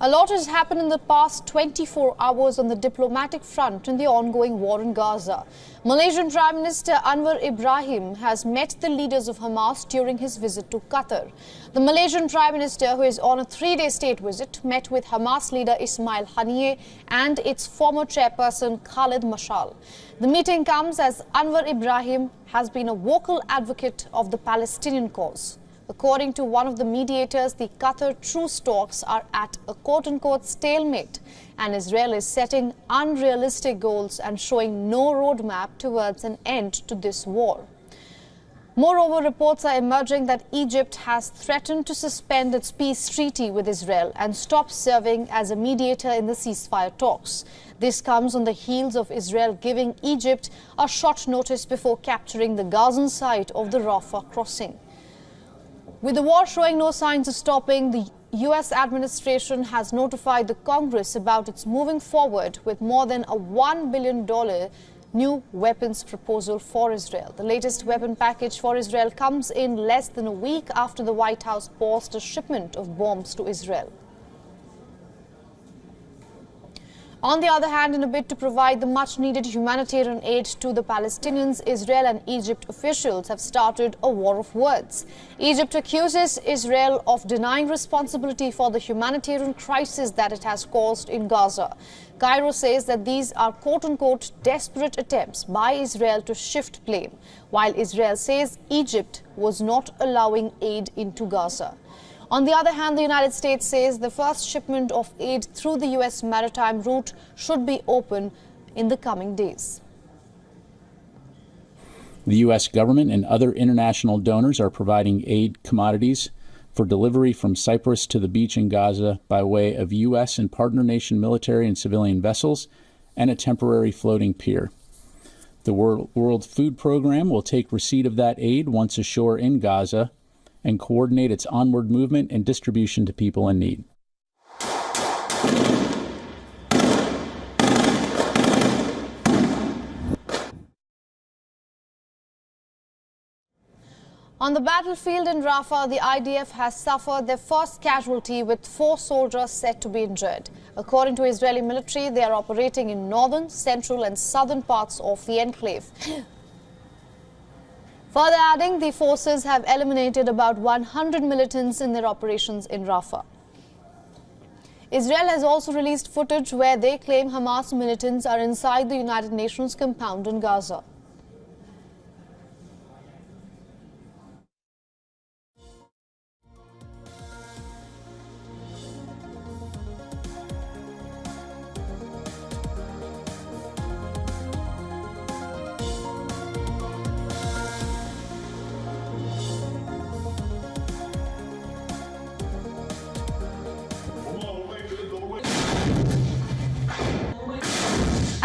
A lot has happened in the past 24 hours on the diplomatic front in the ongoing war in Gaza. Malaysian Prime Minister Anwar Ibrahim has met the leaders of Hamas during his visit to Qatar. The Malaysian Prime Minister, who is on a 3-day state visit, met with Hamas leader Ismail Haniyeh and its former chairperson Khalid Mashal. The meeting comes as Anwar Ibrahim has been a vocal advocate of the Palestinian cause. According to one of the mediators, the Qatar truce talks are at a quote-unquote stalemate, and Israel is setting unrealistic goals and showing no roadmap towards an end to this war. Moreover, reports are emerging that Egypt has threatened to suspend its peace treaty with Israel and stop serving as a mediator in the ceasefire talks. This comes on the heels of Israel giving Egypt a short notice before capturing the Gazan side of the Rafah crossing. With the war showing no signs of stopping, the U.S. administration has notified the Congress about its moving forward with more than a $1 billion new weapons proposal for Israel. The latest weapon package for Israel comes in less than a week after the White House paused a shipment of bombs to Israel. On the other hand, in a bid to provide the much-needed humanitarian aid to the Palestinians, Israel and Egypt officials have started a war of words. Egypt accuses Israel of denying responsibility for the humanitarian crisis that it has caused in Gaza. Cairo says that these are quote-unquote desperate attempts by Israel to shift blame, while Israel says Egypt was not allowing aid into Gaza. On the other hand, the United States says the first shipment of aid through the U.S. maritime route should be open in the coming days. The U.S. government and other international donors are providing aid commodities for delivery from Cyprus to the beach in Gaza by way of U.S. and partner nation military and civilian vessels and a temporary floating pier. The World Food Program will take receipt of that aid once ashore in Gaza and coordinate its onward movement and distribution to people in need. On the battlefield in Rafah, the IDF has suffered their first casualty with 4 soldiers said to be injured. According to Israeli military, they are operating in northern, central and southern parts of the enclave. Further adding, the forces have eliminated about 100 militants in their operations in Rafah. Israel has also released footage where they claim Hamas militants are inside the United Nations compound in Gaza.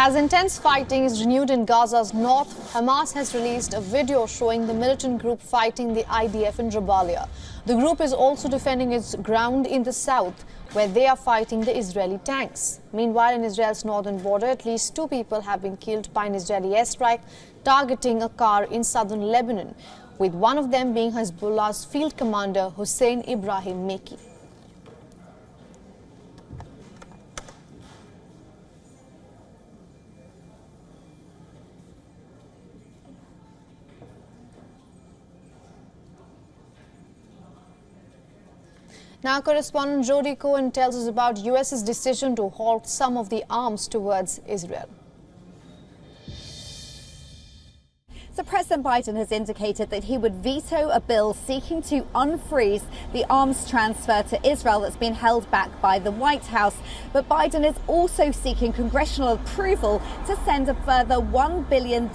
As intense fighting is renewed in Gaza's north, Hamas has released a video showing the militant group fighting the IDF in Jabalia. The group is also defending its ground in the south, where they are fighting the Israeli tanks. Meanwhile, in Israel's northern border, at least 2 people have been killed by an Israeli airstrike targeting a car in southern Lebanon, with one of them being Hezbollah's field commander Hussein Ibrahim Meki. Now, correspondent Jody Cohen tells us about U.S.'s decision to halt some of the arms towards Israel. So President Biden has indicated that he would veto a bill seeking to unfreeze the arms transfer to Israel that's been held back by the White House. But Biden is also seeking congressional approval to send a further $1 billion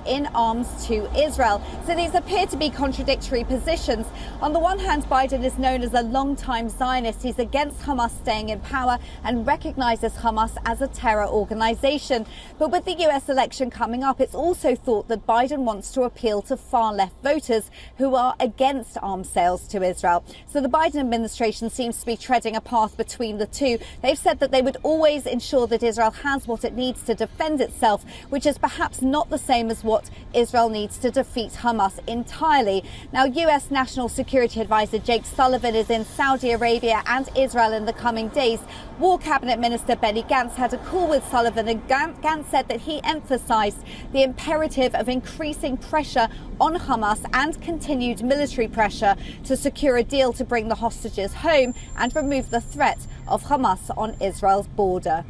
in arms to Israel. So these appear to be contradictory positions. On the one hand, Biden is known as a long-time Zionist. He's against Hamas staying in power and recognizes Hamas as a terror organization. But with the U.S. election coming up, it's also thought that Biden wants to appeal to far-left voters who are against arms sales to Israel. So the Biden administration seems to be treading a path between the two. They've said that they would always ensure that Israel has what it needs to defend itself, which is perhaps not the same as what Israel needs to defeat Hamas entirely. Now, US National Security Advisor Jake Sullivan is in Saudi Arabia and Israel in the coming days. War Cabinet Minister Benny Gantz had a call with Sullivan, and Gantz said that he emphasised the imperative of increasing pressure on Hamas and continued military pressure to secure a deal to bring the hostages home and remove the threat of Hamas on Israel's border.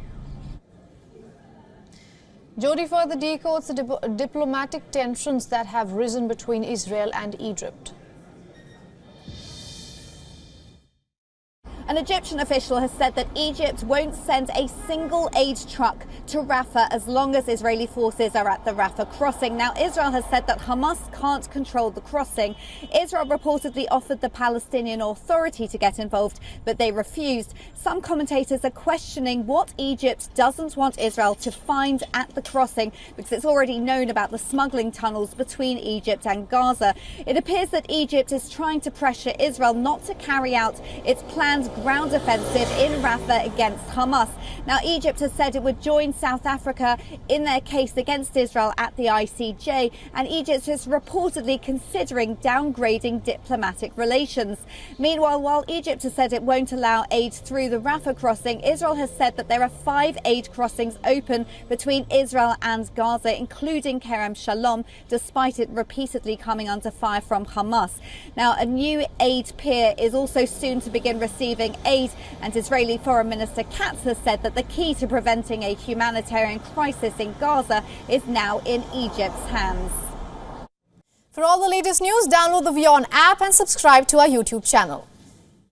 Jody further decodes the diplomatic tensions that have risen between Israel and Egypt. An Egyptian official has said that Egypt won't send a single aid truck to Rafah as long as Israeli forces are at the Rafah crossing. Now, Israel has said that Hamas can't control the crossing. Israel reportedly offered the Palestinian Authority to get involved, but they refused. Some commentators are questioning what Egypt doesn't want Israel to find at the crossing, because it's already known about the smuggling tunnels between Egypt and Gaza. It appears that Egypt is trying to pressure Israel not to carry out its planned ground offensive in Rafah against Hamas. Now, Egypt has said it would join South Africa in their case against Israel at the ICJ, and Egypt is reportedly considering downgrading diplomatic relations. Meanwhile, while Egypt has said it won't allow aid through the Rafah crossing, Israel has said that there are 5 aid crossings open between Israel and Gaza, including Kerem Shalom, despite it repeatedly coming under fire from Hamas. Now, a new aid pier is also soon to begin receiving aid, and Israeli Foreign Minister Katz has said that the key to preventing a humanitarian crisis in Gaza is now in Egypt's hands. For all the latest news, download the WION app and subscribe to our YouTube channel.